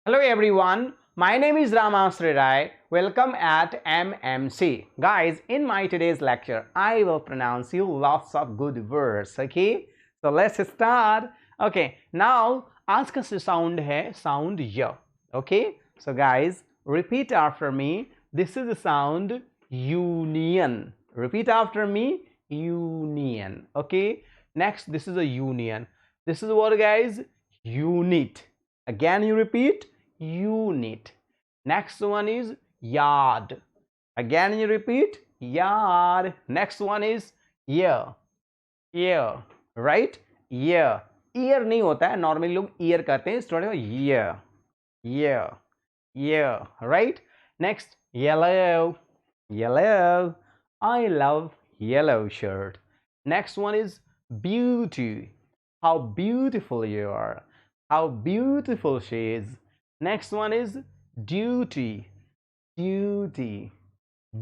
Hello everyone, my name is Rai. Welcome at MMC. Guys, in my today's lecture, I will pronounce you lots of good words, okay? So let's start. Okay, now आज का sound है sound y. Okay? So guys, repeat after me. This is the sound union. Repeat after me, union. Okay? Next, this is a union. This is what guys? Unit. Again you repeat unit. Next one is yard. Again you repeat yard. Next one is year. Year, right? Year. Ear नहीं होता है, normally लोग year कहते हैं, student year. Year. Year, right? Next, yellow. Yellow. I love yellow shirt. Next one is beauty. How beautiful you are. How beautiful she is. Next one is duty. Duty.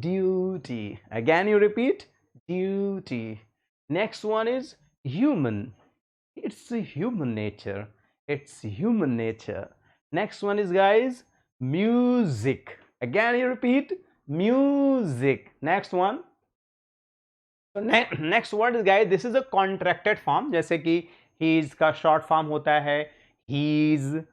Duty. Again you repeat duty. Next one is human. It's a human nature. It's human nature. Next one is guys music. Again you repeat music. Next one. So next word is guys, this is a contracted form. जैसे कि he's का short form होता है he's.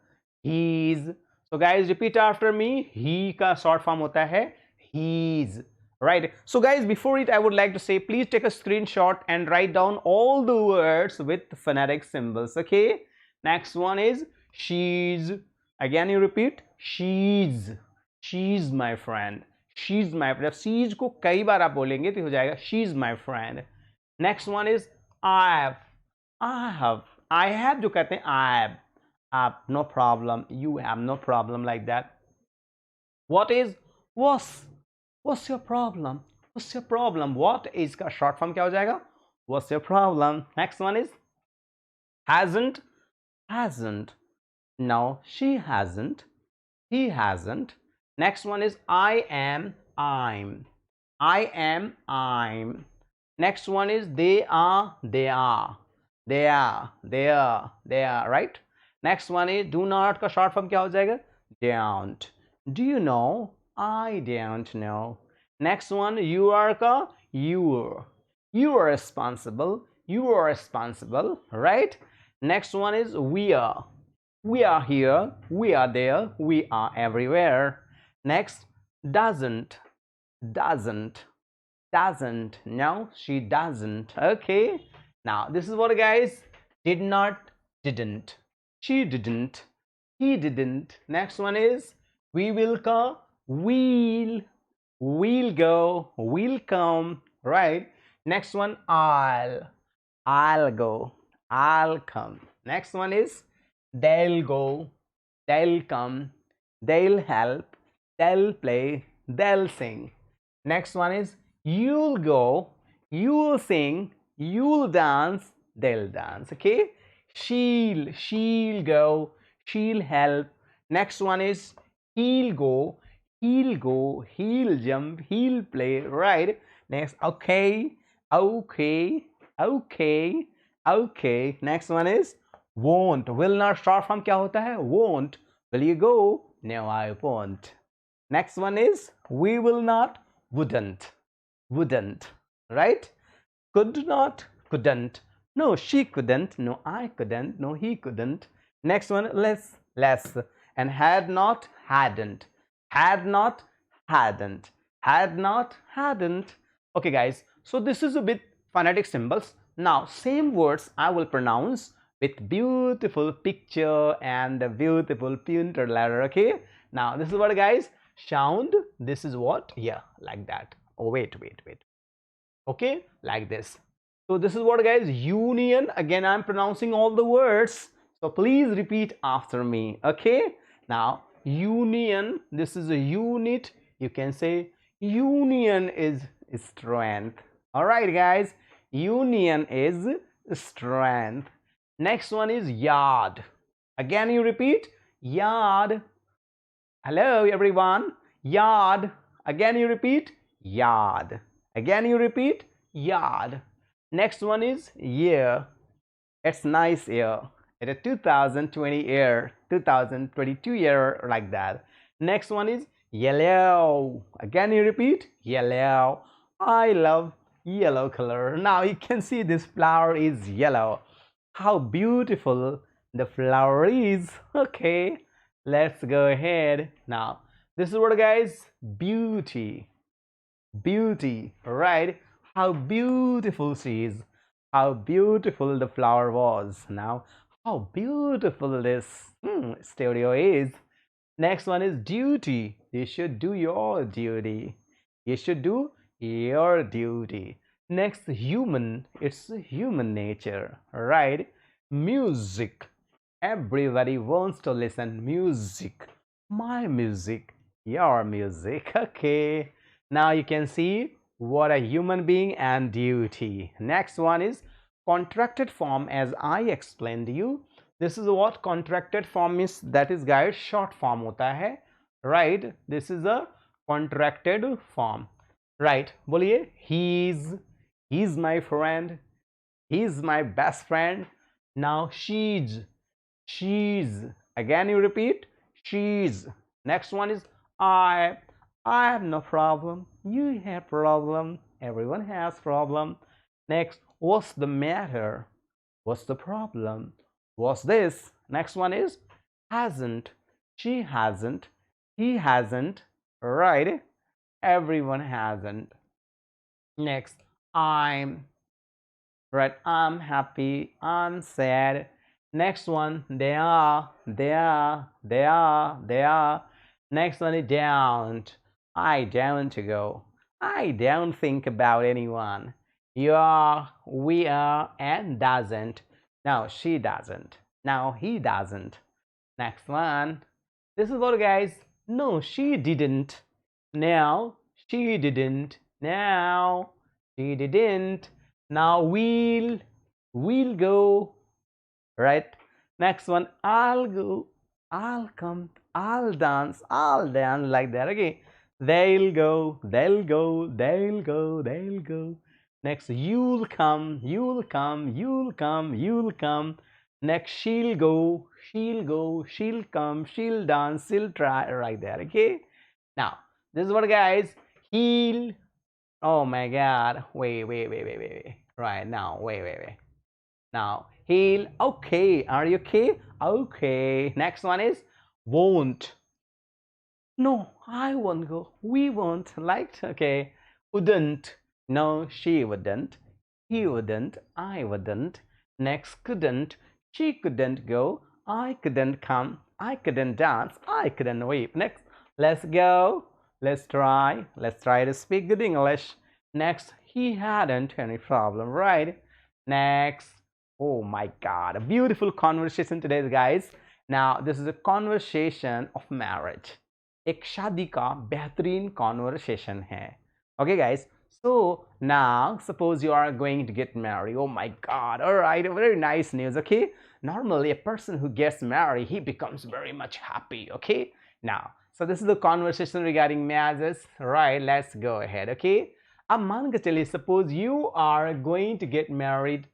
So guys repeat after me. He का short form होता है he's. Right. So guys, before it I would like to say please take a screenshot and write down all the words with phonetic symbols. Okay. Next one is she's. Again you repeat she's. She's my friend. She's my friend. she's को कई बार आप बोलेंगे तो हो जाएगा she's my friend. Next one is I have जो कहते हैं I have no problem. You have no problem like that. What is what's your problem? What's your problem? What is का short form क्या हो जाएगा? What's your problem? Next one is hasn't. No, she hasn't. He hasn't. Next one is I am. Next one is they are. Right? Next one is do not का short form क्या हो जाएगा? Don't. Do you know? I don't know. Next one you are का you are responsible. Right? Next one is we are here, we are there, we are everywhere. Next, doesn't. No, she doesn't. Okay. Now this is what guys, did not, didn't. She didn't. He didn't. Next one is we will come, we'll go, we'll come. Right. Next one, I'll go, I'll come. Next one is they'll go, they'll come, they'll help, they'll play, they'll sing. Next one is you'll go, you'll sing, you'll dance, they'll dance. Okay. She'll go, she'll help. Next one is he'll go, he'll jump, he'll play. Right. Next, okay. Next one is won't. Will not short form क्या होता है? Won't. Will you go? No, I won't. Next one is we will not, wouldn't. Right? Could not, couldn't. No, she couldn't. No, I couldn't. No, he couldn't. Next one, less. And had not, hadn't. Okay guys, so this is a bit phonetic symbols. Now same words I will pronounce with beautiful picture and a beautiful pointer letter. Okay. Now this is what guys, sound. This is what, yeah, like that. Oh wait. Okay, like this. So this is what guys, union. Again I'm pronouncing all the words, so please repeat after me. Okay. Now union, this is a unit. You can say union is strength. All right guys, union is strength. Next one is yard. Again you repeat yard. Hello everyone, yard. Again you repeat yard. Next one is year. It's nice year. It's a 2020 year. 2022 year, like that. Next one is yellow. Again you repeat yellow. I love yellow color. Now you can see this flower is yellow. How beautiful the flower is. Okay, let's go ahead. Now this is what, guys, beauty. Beauty, right? How beautiful she is. How beautiful the flower was. Now how beautiful this studio is. Next one is duty. You should do your duty. You should do your duty. Next, human. It's human nature, right? Music. Everybody wants to listen music. My music, your music. Okay. Now you can see what a human being and duty. Next one is contracted form, as I explained to you. This is what contracted form is. That is, guys, short form होता है, right? This is a contracted form, right? बोलिए he's my friend, he's my best friend. Now she's, again you repeat she's. Next one is I have no problem, you have problem, everyone has problem. Next, what's the matter, what's the problem, what's this. Next one is hasn't, she hasn't, he hasn't, right? Everyone hasn't. Next, I'm, right? I'm happy, I'm sad. Next one, they are, they are, they are, they are. Next one is don't. I don't go, I don't think about anyone. You are, we are, and doesn't. Now she doesn't, now he doesn't. Next one, this is what, guys, no she didn't, now she didn't, now she didn't. Now we'll go, right? Next one, I'll go, I'll come, I'll dance, like that. Okay, they'll go, they'll go, they'll go, they'll go. Next, you'll come, you'll come, you'll come, you'll come. Next, she'll go, she'll go, she'll come, she'll dance, she'll try, right there. Okay, now this is what, guys, he'll, oh my god, wait, right now, wait. Now he'll, okay, are you okay? Okay. Next one is won't. No, I won't go, we won't, like, okay. Wouldn't. No, she wouldn't, he wouldn't, I wouldn't. Next, couldn't. She couldn't go, I couldn't come, I couldn't dance, I couldn't weep. Next, let's go, let's try to speak good English. Next, he hadn't any problem, right? Next, oh my god, a beautiful conversation today, guys. Now this is a conversation of marriage. एक शादी का बेहतरीन conversation है. Okay, guys. So now suppose you are going to get married. Oh my god. All right, very nice news. Okay, normally a person who gets married, he becomes very much happy. Okay, now so this is the conversation regarding marriages, right? Let's go ahead. Okay, अब मान के चलिए suppose you are going to get married.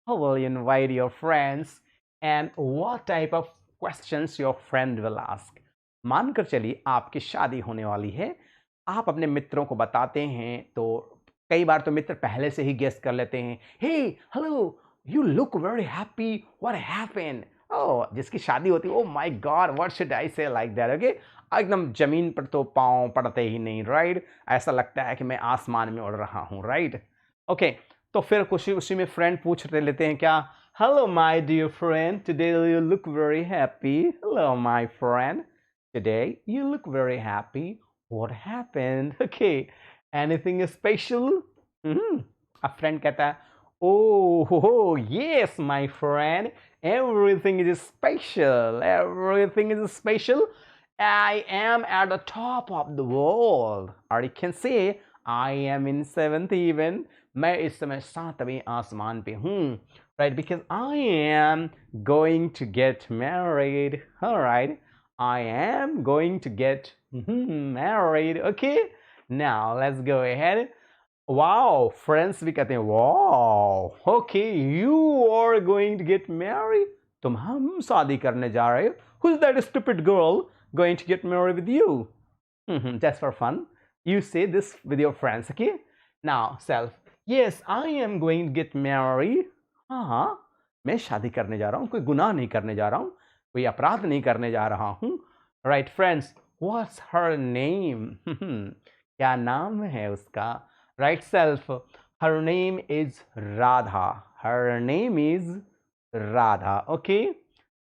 How will you invite your friends and what type of questions your friend will ask? मानकर चलिए आपकी शादी होने वाली है, आप अपने मित्रों को बताते हैं, तो कई बार तो मित्र पहले से ही गेस कर लेते हैं, hey hello you look very happy, what happened, oh जिसकी शादी होती है, oh my god what should I say, like that. Okay, एकदम जमीन पर तो पाँव पड़ते ही नहीं, राइट? ऐसा लगता है कि मैं आसमान में उड़ रहा हूँ, राइट? ओके, तो फिर कुछ उसी में फ्रेंड पूछ लेते हैं क्या, hello my dear friend, today you look very happy, hello my friend, today you look very happy, what happened? Okay, anything special? A friend कहता है, oh yes my friend, everything is special, everything is special, I am at the top of the world, or you can say I am in 7th heaven, मैं इस समय 7वें आसमान पे हूँ, right? Because I am going to get married. All right, I am going to get married. Okay, now let's go ahead. Wow, friends भी कहते हैं wow. Okay, you are going to get married. तुम हम शादी करने जा रहे हो. Who's that stupid girl going to get married with you? Just for fun. You say this with your friends, okay? Now, self. Yes, I am going to get married. हाँ, मैं शादी करने जा रहा हूँ. कोई गुनाह नहीं करने जा रहा हूँ. कोई अपराध नहीं करने जा रहा हूँ. Right, friends. What's her name? क्या नाम है उसका? Right, self. Her name is Radha. Her name is Radha. Okay,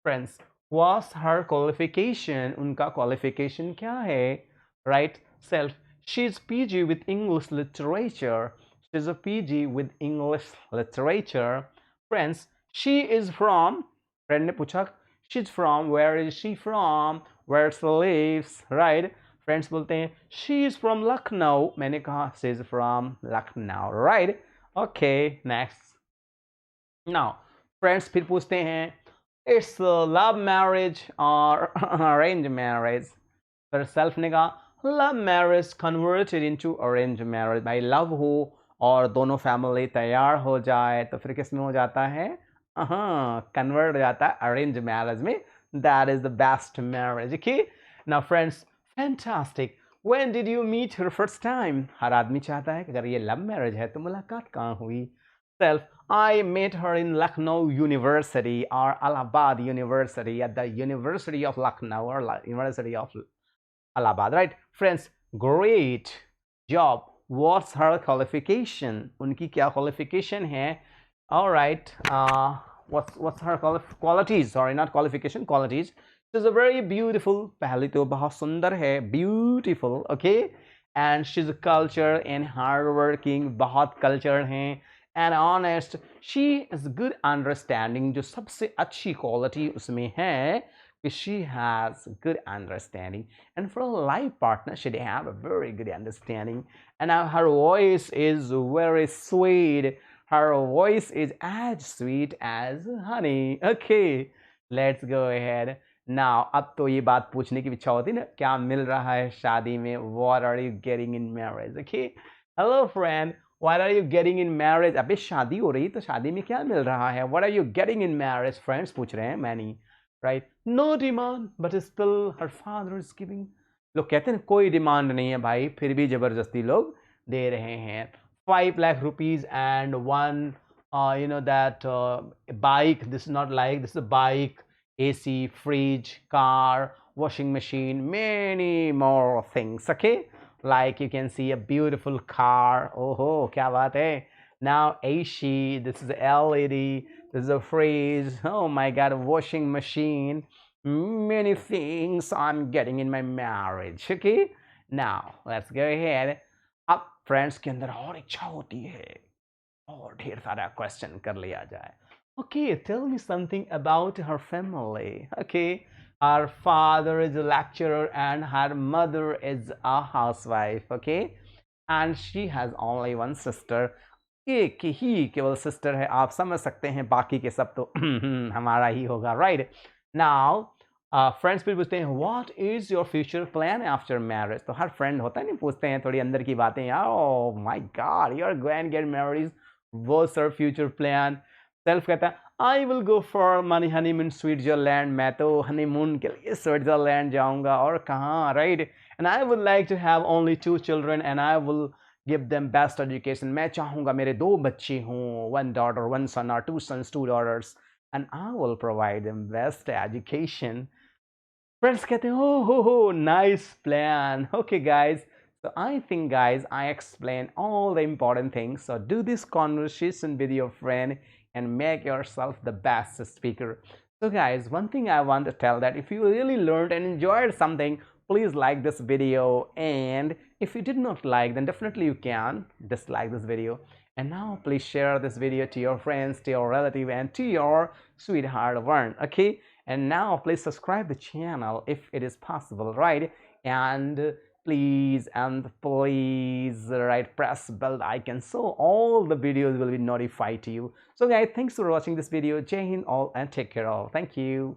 friends. What's her qualification? उनका qualification क्या है? Right, self. She's PG with English literature. She's a PG with English literature. Friends, she is from. Friend ने पूछा, she's from. Where is she from? Where she lives? Right. Friends बोलते हैं she is from Lucknow. मैंने कहा she is from Lucknow. Right. Okay. Next. Now, friends फिर पूछते हैं it's a love marriage or arranged marriage. फिर self ने कहा love marriage converted into arranged marriage. भाई love हो और दोनों फैमिली तैयार हो जाए तो फिर किस में हो जाता है? कन्वर्ट हो जाता है अरेंज मैरिज में. That is the best marriage. Okay. Now friends, fantastic. When did you meet her first time? हर आदमी चाहता है कि अगर ये लव मैरिज है तो मुलाकात कहाँ हुई? Self, I met her in Lucknow University or Allahabad University, at the University of Lucknow or University of Allahabad. Right, friends? Great job. What's her qualification? उनकी क्या qualification है? All right. What's her qualities? Sorry, not qualification. Qualities. She's a very beautiful. पहली तो बहुत सुंदर है. Beautiful. Okay. And she's a cultured and hardworking. बहुत cultured हैं. And honest. She is good understanding. जो सबसे अच्छी quality उसमें है कि she has good understanding. And for a life partner, she have a very good understanding. And now her voice is very sweet. Her voice is as sweet as honey. Okay, let's go ahead. Now, अब तो ये बात पूछने की इच्छा होती है ना, क्या मिल रहा है शादी में? What are you getting in marriage? Okay. Hello friend, what are you getting in marriage? अबे शादी हो रही तो शादी में क्या मिल रहा है? What are you getting in marriage? Friends पूछ रहे हैं, मैंने. Right? No demand, but still her father is giving. लोग कहते हैं कोई डिमांड नहीं है भाई, फिर भी जबरदस्ती लोग दे रहे हैं. 5 lakh rupees and one that bike. This is not like, this is a bike, AC, fridge, car, washing machine, many more things. Okay, like you can see a beautiful car. Oh kya baat hai. Now AC, this is LED, this is a fridge, oh my god, a washing machine, many things I'm getting in my marriage. Okay, now let's go ahead. अब friends के अंदर और इच्छा होती है और ढेर सारा क्वेश्चन कर लिया जाए. Okay, tell me something about her family. Okay, her father is a lecturer and her mother is a housewife. Okay, and she has only one sister. एक ही केवल सिस्टर है. आप समझ सकते हैं बाकी के सब तो हमारा ही होगा. राइट. नाउ फ्रेंड्स फिर पूछते हैं what is your future plan after marriage. तो हर फ्रेंड होता है नहीं, पूछते हैं थोड़ी अंदर की बातें. यार oh my god, you are going get married, what's your future plan. Self कहता है I will go for money honeymoon Switzerland. मैं तो हनीमून के लिए स्विट्जरलैंड जाऊंगा. और कहाँ? Right. And I would like to have only 2 children and I will give them best education. मैं चाहूँगा मेरे 2 बच्चे हों, 1 daughter, 1 son, or 2 sons, 2 daughters, and I will provide them best education. Friends कहते हैं हो nice plan. Okay guys, so I think guys I explained all the important things. So do this conversation with your friend and make yourself the best speaker. So guys, one thing I want to tell, that if you really learned and enjoyed something, please like this video, and if you did not like, then definitely you can dislike this video. And now please share this video to your friends, to your relative, and to your sweetheart one. Okay, and now please subscribe the channel if it is possible, right? And please right, press bell icon so all the videos will be notified to you. So guys, thanks for watching this video. Jai Hind all, and take care all. Thank you.